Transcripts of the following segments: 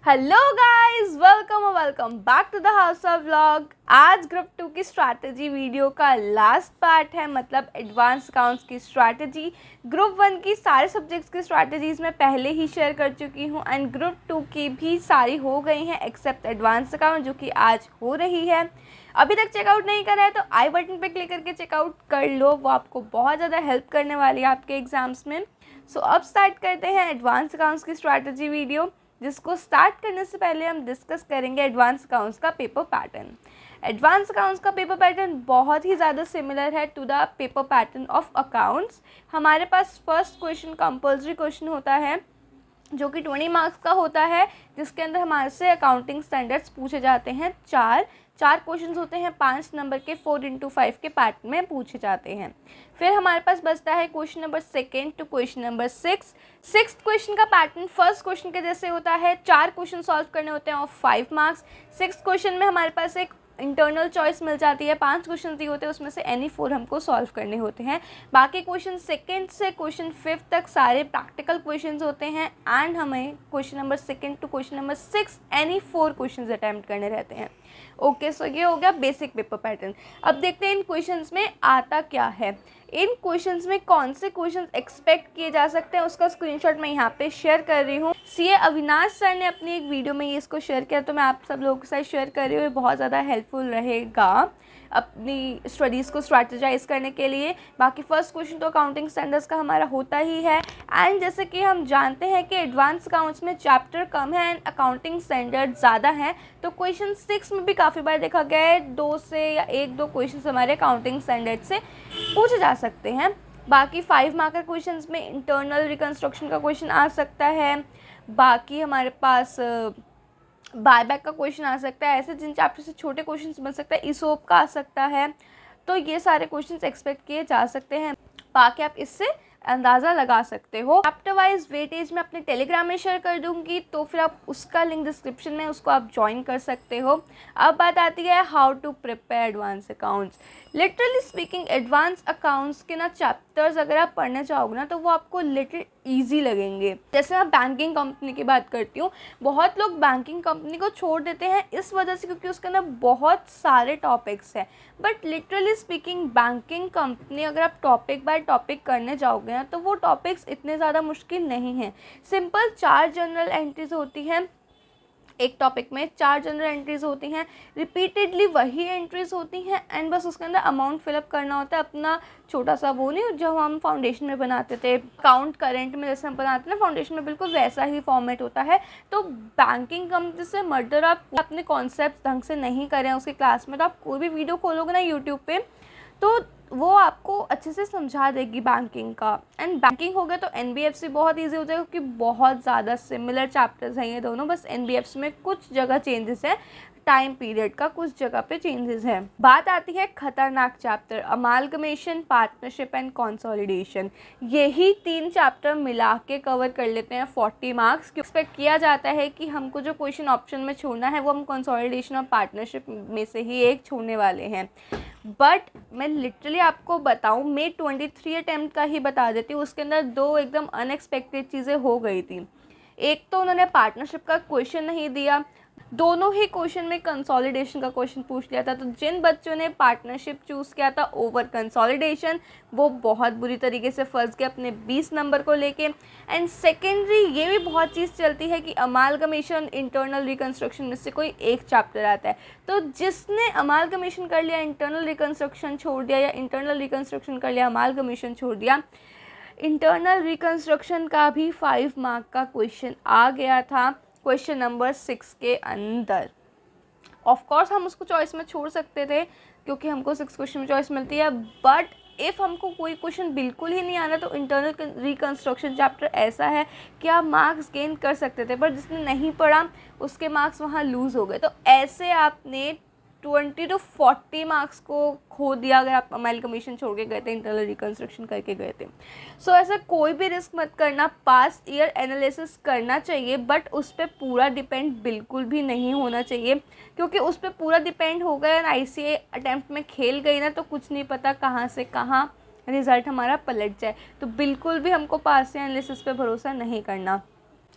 Hello guys, welcome back to the house of vlog. आज group 2 की strategy video का last part है, मतलब एडवांस अकाउंट्स की स्ट्रैटेजी। ग्रुप 1 की सारे सब्जेक्ट्स की स्ट्रैटेजीज मैं पहले ही शेयर कर चुकी हूँ एंड ग्रुप 2 की भी सारी हो गई हैं एक्सेप्ट एडवांस अकाउंट, जो कि आज हो रही है। अभी तक चेकआउट नहीं करा है तो आई बटन पे क्लिक करके चेकआउट कर लो, वो आपको बहुत ज़्यादा हेल्प करने वाली है आपके एग्जाम्स में। सो अब स्टार्ट करते हैं एडवांस अकाउंट्स की स्ट्रैटेजी वीडियो, जिसको स्टार्ट करने से पहले हम डिस्कस करेंगे एडवांस अकाउंट्स का पेपर पैटर्न। एडवांस अकाउंट्स का पेपर पैटर्न बहुत ही ज़्यादा सिमिलर है to the paper pattern of accounts. हमारे पास फर्स्ट क्वेश्चन कंपल्सरी क्वेश्चन होता है जो कि 20 मार्क्स का होता है, जिसके अंदर हमारे से अकाउंटिंग स्टैंडर्ड्स पूछे जाते हैं। चार क्वेश्चंस होते हैं 5 नंबर के, 4x5 के पैटर्न में पूछे जाते हैं। फिर हमारे पास बचता है question number 2 to question number 6। Sixth question का पैटर्न फर्स्ट क्वेश्चन के जैसे होता है, 4 क्वेश्चन सॉल्व करने होते हैं और 5 मार्क्स। सिक्स्थ क्वेश्चन में हमारे पास एक इंटरनल चॉइस मिल जाती है, 5 क्वेश्चन दिए होते हैं, उसमें से एनी 4 हमको सॉल्व करने होते हैं। बाकी क्वेश्चन 2 से क्वेश्चन 5 तक सारे प्रैक्टिकल क्वेश्चंस होते हैं एंड हमें question number 2 to question number 6 any 4 questions attempt करने रहते हैं। ओके, सो ये हो गया बेसिक पेपर पैटर्न। अब देखते हैं इन क्वेश्चंस में आता क्या है। इन क्वेश्चंस में कौन से क्वेश्चंस एक्सपेक्ट किए जा सकते हैं उसका स्क्रीनशॉट मैं यहाँ पे शेयर कर रही हूँ। सीए अविनाश सर ने अपनी एक वीडियो में ये इसको शेयर किया, तो मैं आप सब लोगों के साथ शेयर कर रही हूँ। ये बहुत ज़्यादा हेल्पफुल रहेगा अपनी स्टडीज़ को स्ट्रैटेजाइज करने के लिए। बाकी फर्स्ट क्वेश्चन तो अकाउंटिंग स्टैंडर्ड्स का हमारा होता ही है एंड जैसे कि हम जानते हैं कि एडवांस अकाउंट्स में चैप्टर कम है एंड अकाउंटिंग स्टैंडर्ड ज़्यादा हैं, तो क्वेश्चन 6 में भी काफ़ी बार देखा गया है 2 से या 1-2 क्वेश्चन हमारे अकाउंटिंग स्टैंडर्ड से पूछे जा सकते हैं। बाकी 5 मार्कर क्वेश्चंस में इंटरनल रिकंस्ट्रक्शन का क्वेश्चन आ सकता है। बाकी हमारे पास बायबैक का क्वेश्चन आ सकता है। ऐसे जिन चैप्टर से छोटे क्वेश्चंस बन सकता है, ईसोप का आ सकता है। तो ये सारे क्वेश्चंस एक्सपेक्ट किए जा सकते हैं। बाकी आप इससे अंदाज़ा लगा सकते हो। चैप्टर वाइज वेटेज मैं अपने टेलीग्राम में शेयर कर दूंगी, तो फिर आप उसका लिंक डिस्क्रिप्शन में, उसको आप ज्वाइन कर सकते हो। अब बात आती है how to prepare advance accounts. Literally speaking advance accounts के ना चैप्टर्स अगर आप पढ़ने चाहोगे ना, तो वो आपको लिटिल ईजी लगेंगे। जैसे मैं बैंकिंग कंपनी की बात करती हूँ, बहुत लोग बैंकिंग कंपनी को छोड़ देते हैं इस वजह से क्योंकि उसके अंदर बहुत सारे टॉपिक्स हैं। But literally speaking banking company अगर आप टॉपिक बाय टॉपिक करने जाओगे ना, तो वो टॉपिक्स इतने ज़्यादा मुश्किल नहीं हैं। सिंपल 4 जनरल एंट्रीज होती हैं एक टॉपिक में, 4 जनरल एंट्रीज होती हैं, रिपीटेडली वही एंट्रीज होती हैं एंड बस उसके अंदर अमाउंट फिलअप करना होता है अपना छोटा सा। वो नहीं जो हम फाउंडेशन में बनाते थे, अकाउंट करेंट में जैसे हम बनाते हैं ना फाउंडेशन में, बिल्कुल वैसा ही फॉर्मेट होता है। तो बैंकिंग कंपनी से मर्डर आप अपने कॉन्सेप्ट ढंग से नहीं करें उसकी क्लास में, तो आप कोई भी वीडियो खोलोगे ना यूट्यूब पे, तो वो आपको अच्छे से समझा देगी बैंकिंग का। एंड बैंकिंग हो गया तो एनबीएफसी बहुत इजी हो जाएगा क्योंकि बहुत ज़्यादा सिमिलर चैप्टर्स हैं ये दोनों, बस एनबीएफसी में कुछ जगह चेंजेस है, टाइम पीरियड का कुछ जगह पे चेंजेस है। बात आती है खतरनाक chapter, amalgamation, partnership and consolidation. यही 3 चैप्टर मिला के कवर कर लेते हैं 40 मार्क्स। एक्सपेक्ट किया जाता है कि हमको जो क्वेश्चन ऑप्शन में छोड़ना है वो हम कंसोलिडेशन और पार्टनरशिप में से ही एक छोड़ने वाले हैं। बट मैं लिटरली आपको बताऊं, मैं 23 अटैम्प्ट का ही बता देती हूँ। उसके अंदर 2 एकदम अनएक्सपेक्टेड चीज़ें हो गई थी। एक तो उन्होंने पार्टनरशिप का क्वेश्चन नहीं दिया, दोनों ही क्वेश्चन में कंसोलिडेशन का क्वेश्चन पूछ लिया था। तो जिन बच्चों ने पार्टनरशिप चूज़ किया था ओवर कंसोलिडेशन, वो बहुत बुरी तरीके से फंस गए अपने 20 नंबर को लेके। एंड सेकेंडरी ये भी बहुत चीज़ चलती है कि अमालगमेशन, इंटरनल रिकंस्ट्रक्शन में से कोई एक चैप्टर आता है, तो जिसने अमालगमेशन कर लिया इंटरनल रिकंस्ट्रक्शन छोड़ दिया, या इंटरनल रिकंस्ट्रक्शन कर लिया अमालगमेशन छोड़ दिया, इंटरनल रिकंस्ट्रक्शन का भी 5 मार्क का क्वेश्चन आ गया था क्वेश्चन नंबर 6 के अंदर। ऑफ कोर्स हम उसको चॉइस में छोड़ सकते थे क्योंकि हमको 6 क्वेश्चन में चॉइस मिलती है, बट इफ़ हमको कोई क्वेश्चन बिल्कुल ही नहीं आना, तो इंटरनल रिकंस्ट्रक्शन चैप्टर ऐसा है कि आप मार्क्स गेन कर सकते थे, पर जिसने नहीं पढ़ा उसके मार्क्स वहाँ लूज़ हो गए। तो ऐसे आपने 20 to 40 मार्क्स को खो दिया अगर आप अमालगमेशन छोड़ के गए थे, इंटरनल रिकंस्ट्रक्शन करके गए थे। सो ऐसा कोई भी रिस्क मत करना, पास्ट ईयर एनालिसिस करना चाहिए, बट उस पर पूरा डिपेंड बिल्कुल भी नहीं होना चाहिए, क्योंकि उस पर पूरा डिपेंड हो गया ना, आईसीए अटैम्प्ट में खेल गई ना, तो कुछ नहीं पता कहाँ से कहाँ रिज़ल्ट हमारा पलट जाए। तो बिल्कुल भी हमको पास्ट ईयर एनालिसिस पे भरोसा नहीं करना।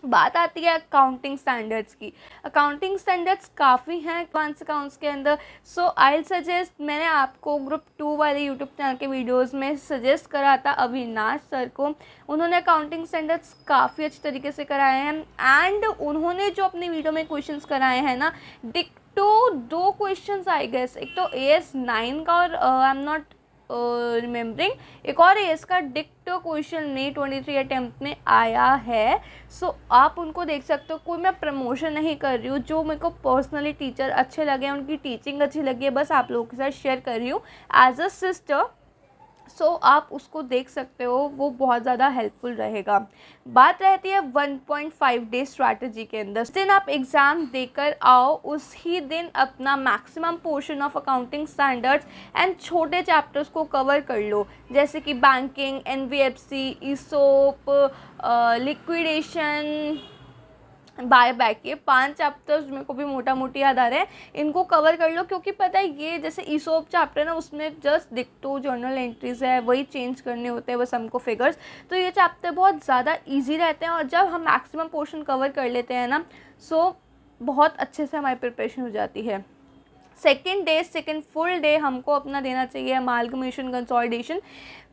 बात आती है अकाउंटिंग स्टैंडर्ड्स की। अकाउंटिंग स्टैंडर्ड्स काफ़ी हैं एडवांस अकाउंट्स के अंदर। सो आई सजेस्ट, मैंने आपको ग्रुप 2 वाले यूट्यूब चैनल के वीडियोस में सजेस्ट करा था अविनाश सर को। उन्होंने अकाउंटिंग स्टैंडर्ड्स काफ़ी अच्छी तरीके से कराए हैं एंड उन्होंने जो अपनी वीडियो में क्वेश्चंस कराए हैं ना, डिक्टो 2 क्वेश्चंस आई गेस, एक तो AS9 का और आई एम नॉट रिमेम्बरिंग, एक और एस का डिक्टो क्वेश्चन में 23 अटैम्प्ट में आया है। सो आप उनको देख सकते हो। कोई मैं प्रमोशन नहीं कर रही हूँ, जो मेरे को पर्सनली टीचर अच्छे लगे, उनकी टीचिंग अच्छी लगी है, बस आप लोगों के साथ शेयर कर रही हूँ एज अ सिस्टर। सो आप उसको देख सकते हो, वो बहुत ज़्यादा हेल्पफुल रहेगा। बात रहती है 1.5 डे स्ट्रैटेजी के अंदर। जिस दिन आप एग्ज़ाम देकर आओ उसी दिन अपना maximum portion of accounting standards and छोटे चैप्टर्स को कवर कर लो, जैसे कि banking, NBFC, ESOP, liquidation, buy back, ये 5 चैप्टर्स मेरे को भी मोटा मोटी याद आ रहे हैं, इनको कवर कर लो। क्योंकि पता है ये जैसे ईसोप चैप्टर ना, उसमें जस्ट डिक्टो जर्नल एंट्रीज है, वही चेंज करने होते हैं बस हमको फिगर्स। तो ये चैप्टर बहुत ज़्यादा ईजी रहते हैं और जब हम मैक्सिमम पोर्शन कवर कर लेते हैं ना, सो बहुत अच्छे से हमारी प्रिपरेशन हो जाती है। सेकेंड फुल डे हमको अपना देना चाहिए अमालगमेशन, कंसोलिडेशन,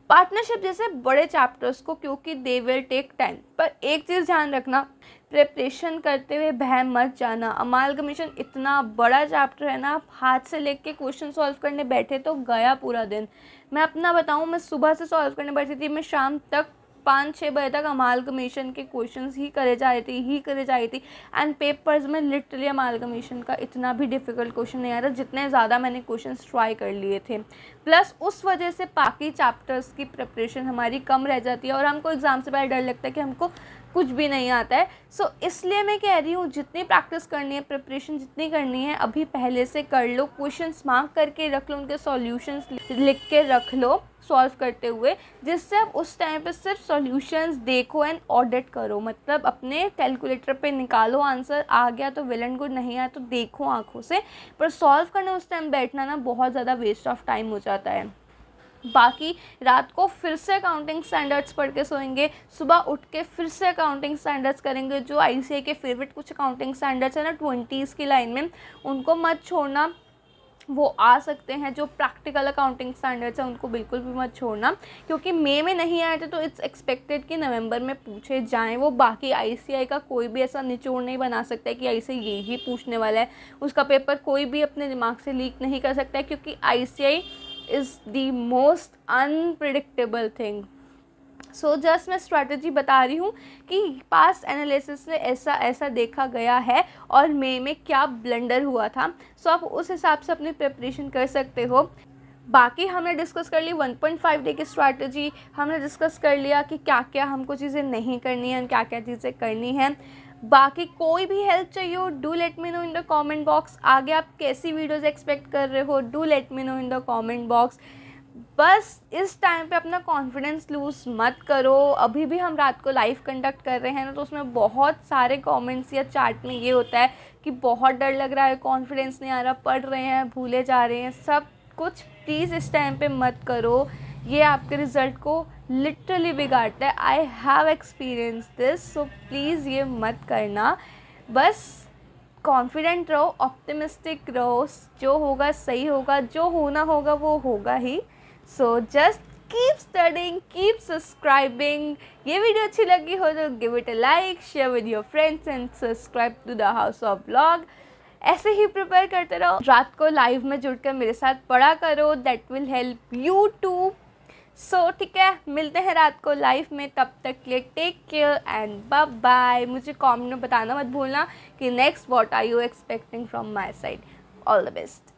पार्टनरशिप जैसे बड़े चैप्टर्स को, क्योंकि दे विल टेक टाइम। पर एक चीज़ ध्यान रखना, प्रिपरेशन करते हुए भय मत जाना। अमालगमेशन इतना बड़ा चैप्टर है ना, आप हाथ से लेके क्वेश्चन सॉल्व करने बैठे तो गया पूरा दिन। मैं अपना बताऊँ, मैं सुबह से सॉल्व करने बैठी थी, मैं शाम तक 5-6 बजे तक अमालगमेशन के क्वेश्चंस ही करे जा रही थी एंड पेपर्स में लिटरली अमालगमेशन का इतना भी डिफ़िकल्ट क्वेश्चन नहीं आ रहा जितने ज़्यादा मैंने क्वेश्चंस ट्राई कर लिए थे। प्लस उस वजह से बाकी चैप्टर्स की प्रिपरेशन हमारी कम रह जाती है और हमको एग्ज़ाम से पहले डर लगता है कि हमको कुछ भी नहीं आता है। सो इसलिए मैं कह रही हूँ, जितनी प्रैक्टिस करनी है, प्रिपरेशन जितनी करनी है, अभी पहले से कर लो। क्वेश्चंस मार्क करके रख लो, उनके सॉल्यूशंस लिख के रख लो सॉल्व करते हुए, जिससे आप उस टाइम पे सिर्फ सॉल्यूशंस देखो एंड ऑडिट करो। मतलब अपने कैलकुलेटर पे निकालो, आंसर आ गया तो वेल एंड गुड, नहीं आया तो देखो आंखों से, पर सॉल्व करने उस टाइम बैठना ना बहुत ज़्यादा वेस्ट ऑफ टाइम हो जाता है। बाकी रात को फिर से अकाउंटिंग स्टैंडर्ड्स पढ़ के सोएंगे, सुबह उठ के फिर से अकाउंटिंग स्टैंडर्ड्स करेंगे। जो ICAI के फेवरेट कुछ अकाउंटिंग स्टैंडर्ड्स है ना 20s की लाइन में, उनको मत छोड़ना, वो आ सकते हैं। जो प्रैक्टिकल अकाउंटिंग स्टैंडर्ड्स हैं उनको बिल्कुल भी मत छोड़ना, क्योंकि मई में नहीं आए थे तो इट्स एक्सपेक्टेड कि नवंबर में पूछे जाएं वो। बाकी ICAI का कोई भी ऐसा निचोड़ नहीं बना सकता है कि ICAI यही पूछने वाला है, उसका पेपर कोई भी अपने दिमाग से लीक नहीं कर सकता है, क्योंकि ICAI is the most unpredictable thing. So just मैं स्ट्रैटेजी बता रही हूँ कि पास्ट एनालिसिस से ऐसा देखा गया है और मई में क्या ब्लंडर हुआ था। सो आप उस हिसाब से अपनी प्रिपरेशन कर सकते हो। बाकी हमने डिस्कस कर ली 1.5 डे की स्ट्रैटेजी, हमने डिस्कस कर लिया कि क्या क्या हमको चीज़ें नहीं करनी है, क्या क्या चीज़ें करनी है। बाकी कोई भी हेल्प चाहिए हो, do let me know in the comment box. आगे आप कैसी वीडियोस एक्सपेक्ट कर रहे हो, do let me know in the comment box. बस इस टाइम पे अपना कॉन्फिडेंस लूज़ मत करो। अभी भी हम रात को लाइव कंडक्ट कर रहे हैं ना, तो उसमें बहुत सारे कमेंट्स या चैट में ये होता है कि बहुत डर लग रहा है, कॉन्फिडेंस नहीं आ रहा, पढ़ रहे हैं, भूले जा रहे हैं, सब कुछ। प्लीज़ इस टाइम पे मत करो, ये आपके रिज़ल्ट को लिटरली बिगाड़ता है। I have experience this, so please ये मत करना। बस कॉन्फिडेंट रहो, ऑप्टिमिस्टिक रहो, जो होगा सही होगा, जो होना होगा वो होगा ही। So just keep studying, keep subscribing. ये वीडियो अच्छी लगी हो तो give it a like, share with your friends and subscribe to the house of Vlog. ऐसे ही प्रिपेयर करते रहो, रात को लाइव में जुड़कर मेरे साथ पढ़ा करो, that will help you too. So ठीक है, मिलते हैं रात को लाइव में, तब तक के लिए take care and bye bye. मुझे कमेंट में बताना मत भूलना कि next what are you expecting from my side. All the best.